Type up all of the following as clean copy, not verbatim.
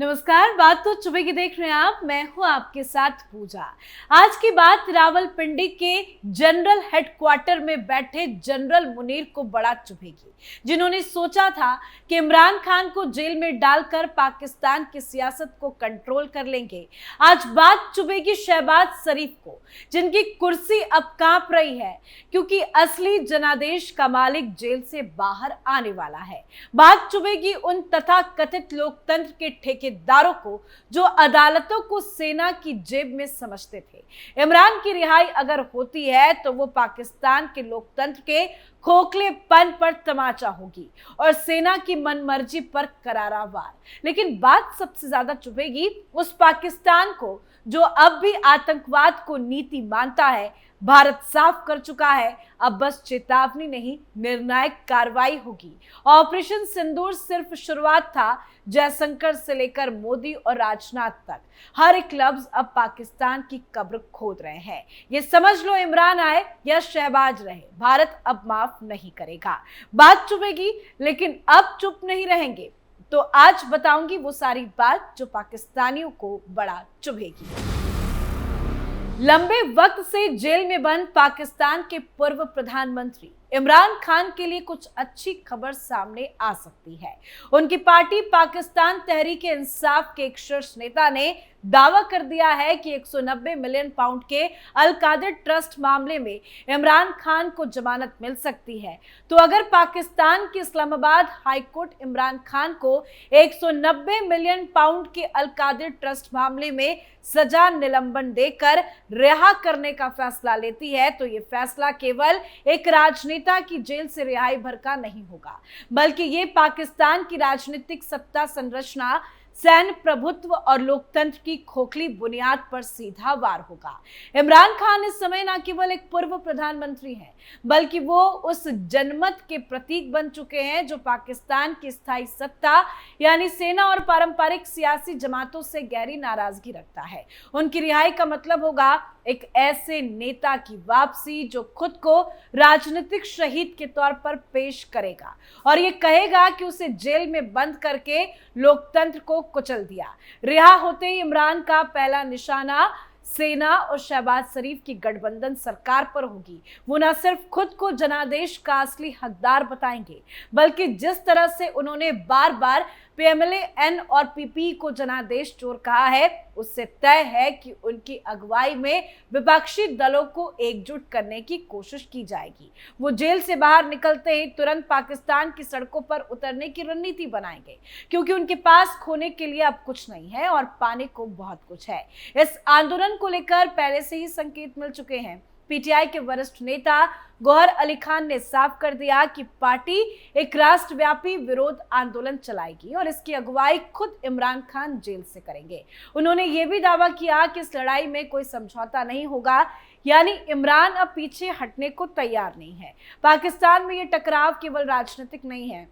नमस्कार। बात तो चुभे की देख रहे हैं आप, मैं हूं आपके साथ पूजा। आज की बात रावलपिंडी के जनरल हेडक्वार्टर में बैठे जनरल मुनीर को बड़ा चुभेगी, जिन्होंने सोचा था कि इमरान खान को जेल में डालकर पाकिस्तान की सियासत को कंट्रोल कर लेंगे। आज बात चुभेगी शहबाज शरीफ को, जिनकी कुर्सी अब कांप रही है, क्योंकि असली जनादेश का मालिक जेल से बाहर आने वाला है। बात चुभेगी उन तथाकथित लोकतंत्र के ठेकेदारों को जो अदालतों को सेना की जेब में समझते थे। इमरान की रिहाई अगर होती है तो वो पाकिस्तान के लोकतंत्र के खोखलेपन पर तमाचा होगी और सेना की मनमर्जी पर करारा वार। लेकिन बात सबसे ज्यादा चुभेगी उस पाकिस्तान को जो अब भी आतंकवाद को नीति मानता है। भारत साफ कर चुका है, अब बस चेतावनी नहीं, निर्णायक कार्रवाई होगी। ऑपरेशन सिंदूर सिर्फ शुरुआत था। जयशंकर से लेकर मोदी और राजनाथ तक हर एक लफ्ज अब पाकिस्तान की कब्र खोद रहे हैं। ये समझ लो, इमरान आए या शहबाज रहे, भारत अब माफ नहीं करेगा। बात चुभेगी, लेकिन अब चुप नहीं रहेंगे। तो आज बताऊंगी वो सारी बात जो पाकिस्तानियों को बड़ा चुभेगी। लंबे वक्त से जेल में बंद पाकिस्तान के पूर्व प्रधानमंत्री इमरान खान के लिए कुछ अच्छी खबर सामने आ सकती है। उनकी पार्टी पाकिस्तान तहरीक-ए-इंसाफ के एक शीर्ष नेता ने दावा कर दिया है कि 190 मिलियन पाउंड के अल कादिर ट्रस्ट मामले में इमरान खान को जमानत मिल सकती है। तो अगर पाकिस्तान की इस्लामाबाद हाई कोर्ट इमरान खान को 190 मिलियन पाउंड के अल कादिर ट्रस्ट मामले में सजा निलंबन देकर रिहा करने का फैसला लेती है, तो ये फैसला केवल एक राजनेता की जेल से रिहाई भर का नहीं होगा, बल्कि ये पाकिस्तान की राजनीतिक सत्ता संरचना, सैन्य प्रभुत्व और लोकतंत्र की खोखली बुनियाद पर सीधा वार होगा। इमरान खान इस समय न केवल एक पूर्व प्रधानमंत्री हैं, बल्कि वो उस जनमत के प्रतीक बन चुके हैं जो पाकिस्तान की स्थायी सत्ता यानी सेना और पारंपरिक सियासी जमातों से गहरी नाराजगी रखता है। उनकी रिहाई का मतलब होगा एक ऐसे नेता की वापसी जो खुद को राजनीतिक शहीद के तौर पर पेश करेगा और ये कहेगा कि उसे जेल में बंद करके लोकतंत्र को कुचल दिया। रिहा होते ही इमरान का पहला निशाना सेना और शहबाज शरीफ की गठबंधन सरकार पर होगी। वो न सिर्फ खुद को जनादेश का असली हकदार बताएंगे, बल्कि जिस तरह से उन्होंने बार बार पीएमएलए एन और पीपी को जनादेश चोर कहा है, उससे तय है कि उनकी अगुवाई में विपक्षी दलों को एकजुट करने की कोशिश की जाएगी। वो जेल से बाहर निकलते ही तुरंत पाकिस्तान की सड़कों पर उतरने की रणनीति बनाएंगे, क्योंकि उनके पास खोने के लिए अब कुछ नहीं है और पाने को बहुत कुछ है। इस आंदोलन को लेकर पहले से ही संकेत मिल चुके हैं। पीटीआई के वरिष्ठ नेता गौहर अली खान ने साफ कर दिया कि पार्टी एक राष्ट्रव्यापी विरोध आंदोलन चलाएगी और इसकी अगुवाई खुद इमरान खान जेल से करेंगे। उन्होंने ये भी दावा किया कि इस लड़ाई में कोई समझौता नहीं होगा, यानी इमरान अब पीछे हटने को तैयार नहीं है। पाकिस्तान में ये टकराव केवल राजनीतिक नहीं है,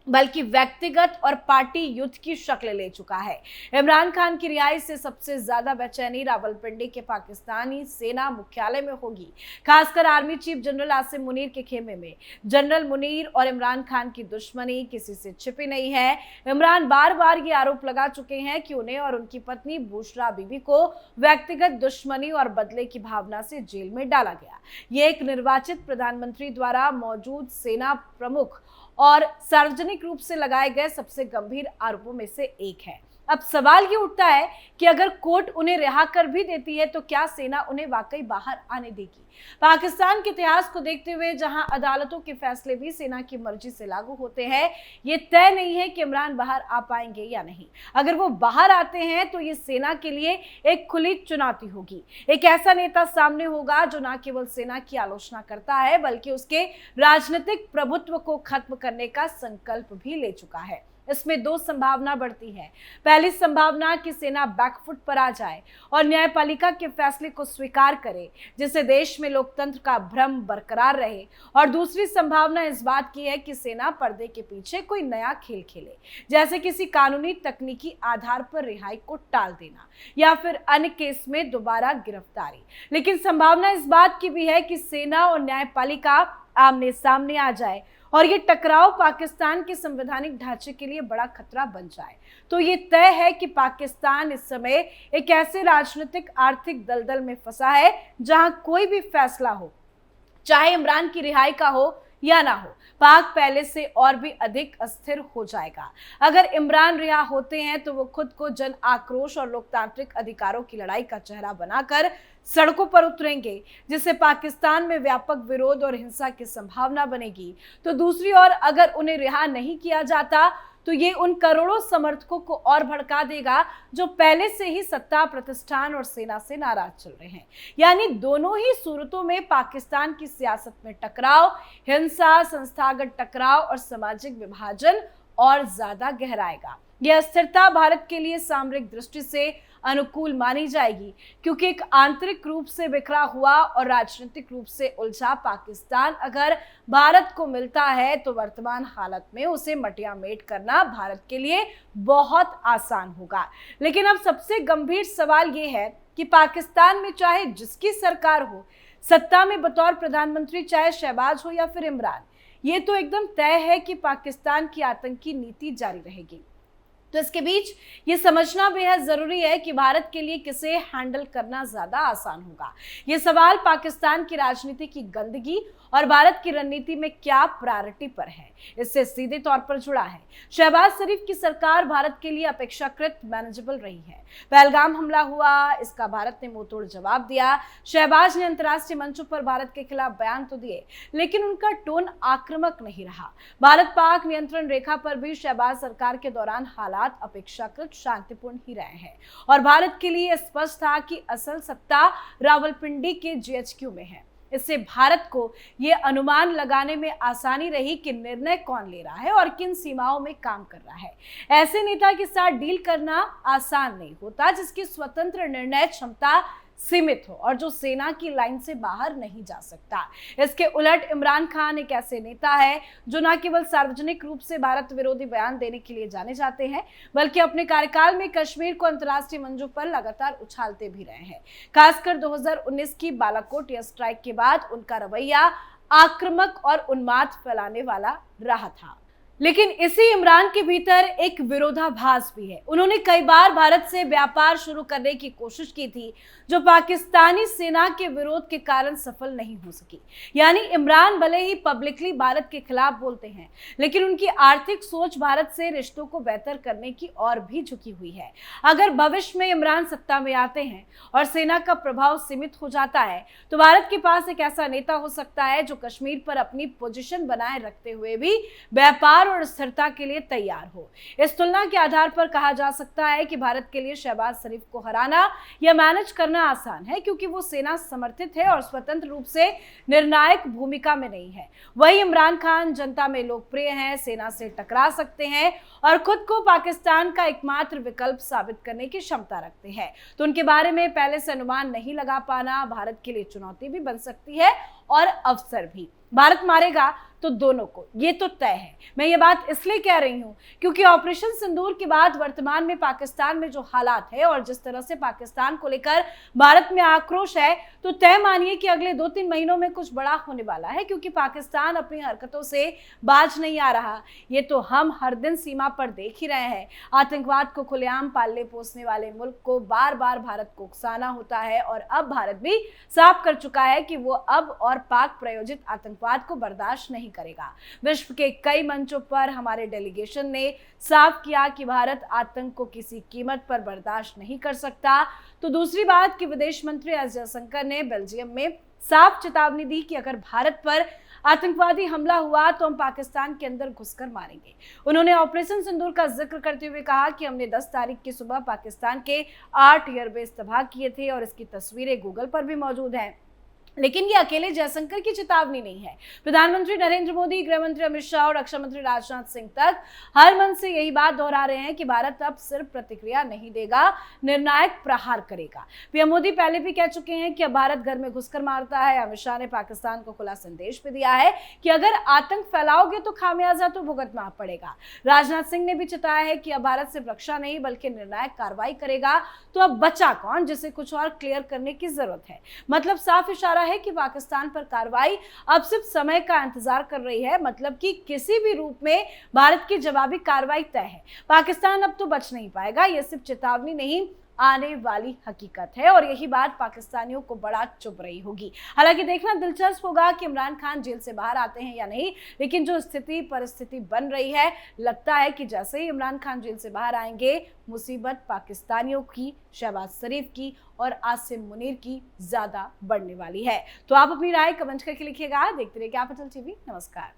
बल्कि व्यक्तिगत और पार्टी युद्ध की शक्ल ले चुका है। इमरान खान की रिहाई से सबसे ज्यादा बेचैनी रावलपिंडी के पाकिस्तानी सेना मुख्यालय में होगी, खासकर army chief general Asim Munir के खेमे में। जनरल मुनीर और इमरान खान की दुश्मनी किसी से छिपी नहीं है। इमरान बार बार ये आरोप लगा चुके हैं कि उन्हें और उनकी पत्नी बुशरा बीबी को व्यक्तिगत दुश्मनी और बदले की भावना से जेल में डाला गया। ये एक निर्वाचित प्रधानमंत्री द्वारा मौजूद सेना प्रमुख और सार्वजनिक रूप से लगाए गए सबसे गंभीर आरोपों में से एक है। अब सवाल ये उठता है कि अगर कोर्ट उन्हें रिहा कर भी देती है तो क्या सेना उन्हें वाकई बाहर आने देगी? पाकिस्तान के इतिहास को देखते हुए, जहां अदालतों के फैसले भी सेना की मर्जी से लागू होते हैं, ये तय नहीं है कि इमरान बाहर आ पाएंगे या नहीं। अगर वो बाहर आते हैं तो ये सेना के लिए एक खुली चुनौती होगी। एक ऐसा नेता सामने होगा जो न केवल सेना की आलोचना करता है, बल्कि उसके राजनीतिक प्रभुत्व को खत्म करने का संकल्प भी ले चुका है। इसमें दो संभावना बढ़ती है। पहली संभावना कि सेना बैकफुट पर आ जाए और न्यायपालिका के फैसले को स्वीकार करे, जिससे देश में लोकतंत्र का भ्रम बरकरार रहे। और दूसरी संभावना इस बात की है कि सेना पर्दे के पीछे कोई नया खेल खेले, जैसे किसी कानूनी तकनीकी आधार पर रिहाई को टाल देना या फिर अन्य केस में दोबारा गिरफ्तारी। लेकिन संभावना इस बात की भी है कि सेना और न्यायपालिका आमने सामने आ जाए और ये टकराव पाकिस्तान के संवैधानिक ढांचे के लिए बड़ा खतरा बन जाए तो ये तय है कि पाकिस्तान इस समय एक ऐसे राजनीतिक आर्थिक दलदल में फंसा है जहां कोई भी फैसला हो, चाहे इमरान की रिहाई का हो या ना हो, पाक पहले से और भी अधिक अस्थिर हो जाएगा। अगर इमरान रिहा होते हैं तो वो खुद को जन आक्रोश और लोकतांत्रिक अधिकारों की लड़ाई का चेहरा बनाकर सड़कों पर उतरेंगे, जिससे पाकिस्तान में व्यापक विरोध और हिंसा की संभावना बनेगी। तो दूसरी ओर अगर उन्हें रिहा नहीं किया जाता तो ये उन करोड़ों समर्थकों को और भड़का देगा जो पहले से ही सत्ता, प्रतिष्ठान और सेना से नाराज चल रहे हैं। यानी दोनों ही सूरतों में पाकिस्तान की सियासत में टकराव, हिंसा, संस्थागत टकराव और सामाजिक विभाजन और ज्यादा गहराएगा। यह अस्थिरता भारत के लिए सामरिक दृष्टि से अनुकूल मानी जाएगी, क्योंकि एक आंतरिक रूप से बिखरा हुआ और राजनीतिक रूप से उलझा पाकिस्तान अगर भारत को मिलता है तो वर्तमान हालत में उसे मटियामेट करना भारत के लिए बहुत आसान होगा। लेकिन अब सबसे गंभीर सवाल यह है कि पाकिस्तान में चाहे जिसकी सरकार हो, सत्ता में बतौर प्रधानमंत्री चाहे शहबाज हो या फिर इमरान, ये तो एकदम तय है कि पाकिस्तान की आतंकी नीति जारी रहेगी। तो इसके बीच ये समझना बेहद जरूरी है कि भारत के लिए किसे हैंडल करना ज्यादा आसान होगा। ये सवाल पाकिस्तान की राजनीति की गंदगी और भारत की रणनीति में क्या प्रायोरिटी पर है, इससे सीधे तौर पर जुड़ा है। शहबाज शरीफ की सरकार भारत के लिए अपेक्षाकृत मैनेजेबल रही है। पहलगाम हमला हुआ, इसका भारत ने मुंहतोड़ जवाब दिया। शहबाज ने अंतर्राष्ट्रीय मंचों पर भारत के खिलाफ बयान तो दिए, लेकिन उनका टोन आक्रामक नहीं रहा। भारत पाक नियंत्रण रेखा पर भी शहबाज सरकार के दौरान हालात अपेक्षाकृत शांतिपूर्ण ही रहे हैं और भारत के लिए स्पष्ट था कि असल सत्ता रावलपिंडी के जीएचक्यू में है। इससे भारत को यह अनुमान लगाने में आसानी रही कि निर्णय कौन ले रहा है और किन सीमाओं में काम कर रहा है। ऐसे नेता के साथ डील करना आसान नहीं होता जिसकी स्वतंत्र निर्णय क्षमता सीमित हो और जो सेना की लाइन से बाहर नहीं जा सकता। इसके उलट इमरान खान एक ऐसे नेता है जो न केवल सार्वजनिक रूप से भारत विरोधी बयान देने के लिए जाने जाते हैं, बल्कि अपने कार्यकाल में कश्मीर को अंतर्राष्ट्रीय मंचों पर लगातार उछालते भी रहे हैं। खासकर 2019 की बालाकोट एयर स्ट्राइक के बाद उनका रवैया आक्रामक और उन्माद फैलाने वाला रहा था। लेकिन इसी इमरान के भीतर एक विरोधाभास भी है। उन्होंने कई बार भारत से व्यापार शुरू करने की कोशिश की थी, जो पाकिस्तानी सेना के विरोध के कारण सफल नहीं हो सकी। यानी इमरान भले ही पब्लिकली भारत के खिलाफ बोलते हैं, लेकिन उनकी आर्थिक सोच भारत से रिश्तों को बेहतर करने की और भी झुकी हुई है। अगर भविष्य में इमरान सत्ता में आते हैं और सेना का प्रभाव सीमित हो जाता है, तो भारत के पास एक ऐसा नेता हो सकता है जो कश्मीर पर अपनी पोजीशन बनाए रखते हुए भी व्यापार और स्थिरता के लिए तैयार हो। इस तुलना के आधार पर कहा जा सकता है कि भारत के लिए शहबाज शरीफ को हराना या मैनेज करना आसान है, क्योंकि वो सेना समर्थित है और स्वतंत्र रूप से निर्णायक भूमिका में नहीं है। वही इमरान खान जनता में लोकप्रिय हैं, सेना से टकरा सकते हैं और खुद को पाकिस्तान का एकमात्र विकल्प साबित करने की क्षमता रखते हैं। तो उनके बारे में पहले से अनुमान नहीं लगा पाना भारत के लिए चुनौती भी बन सकती है और अवसर भी। भारत मारेगा तो दोनों को, ये तो तय है। मैं ये बात इसलिए कह रही हूं क्योंकि ऑपरेशन सिंदूर के बाद वर्तमान में पाकिस्तान में जो हालात है और जिस तरह से पाकिस्तान को लेकर भारत में आक्रोश है, तो तय मानिए कि अगले 2-3 महीनों में कुछ बड़ा होने वाला है, क्योंकि पाकिस्तान अपनी हरकतों से बाज नहीं आ रहा। ये तो हम हर दिन सीमा पर देख ही रहे हैं। आतंकवाद को खुलेआम पालने पोसने वाले मुल्क को बार बार भारत को उकसाना होता है और अब भारत भी साफ कर चुका है कि वो अब और पाक प्रायोजित आतंकवाद को बर्दाश्त नहीं करेगा। विश्व के कई मंचों पर हमारे डेलीगेशन ने साफ किया कि भारत आतंक को किसी कीमत पर बर्दाश्त नहीं कर सकता। तो दूसरी बात कि विदेश मंत्री एस जयशंकर ने बेल्जियम में साफ चेतावनी दी कि अगर भारत पर आतंकवादी हमला हुआ तो हम पाकिस्तान के अंदर घुसकर मारेंगे। उन्होंने ऑपरेशन सिंदूर का जिक्र करते हुए कहा कि हमने 10 तारीख की सुबह पाकिस्तान के 8 एयरबेस तबाह किए थे और इसकी तस्वीरें गूगल पर भी मौजूद हैं। लेकिन ये अकेले जयशंकर की चेतावनी नहीं है। प्रधानमंत्री नरेंद्र मोदी, गृह मंत्री अमित शाह और रक्षा मंत्री राजनाथ सिंह तक हर मन से यही बात दोहरा रहे हैं कि भारत अब सिर्फ प्रतिक्रिया नहीं देगा, निर्णायक प्रहार करेगा। पीएम मोदी पहले भी कह चुके हैं कि अब भारत घर में घुसकर मारता है। अमित शाह ने पाकिस्तान को खुला संदेश भी दिया है कि अगर आतंक फैलाओगे तो खामियाजा तो भुगतना पड़ेगा। राजनाथ सिंह ने भी चेताया है कि अब भारत सिर्फ रक्षा नहीं बल्कि निर्णायक कार्रवाई करेगा। तो अब बचा कौन जिसे कुछ और क्लियर करने की जरूरत है। मतलब साफ इशारा है कि पाकिस्तान पर कार्रवाई अब सिर्फ समय का इंतजार कर रही है, मतलब कि किसी भी रूप में भारत की जवाबी कार्रवाई तय है। पाकिस्तान अब तो बच नहीं पाएगा। यह सिर्फ चेतावनी नहीं, आने वाली हकीकत है और यही बात पाकिस्तानियों को बड़ा चुभ रही होगी। हालांकि देखना दिलचस्प होगा कि इमरान खान जेल से बाहर आते हैं या नहीं, लेकिन जो स्थिति परिस्थिति बन रही है, लगता है कि जैसे ही इमरान खान जेल से बाहर आएंगे, मुसीबत पाकिस्तानियों की, शहबाज शरीफ की और आसिम मुनीर की ज्यादा बढ़ने वाली है। तो आप अपनी राय कमेंट करके लिखिएगा। देखते रहिए कैपिटल टीवी। नमस्कार।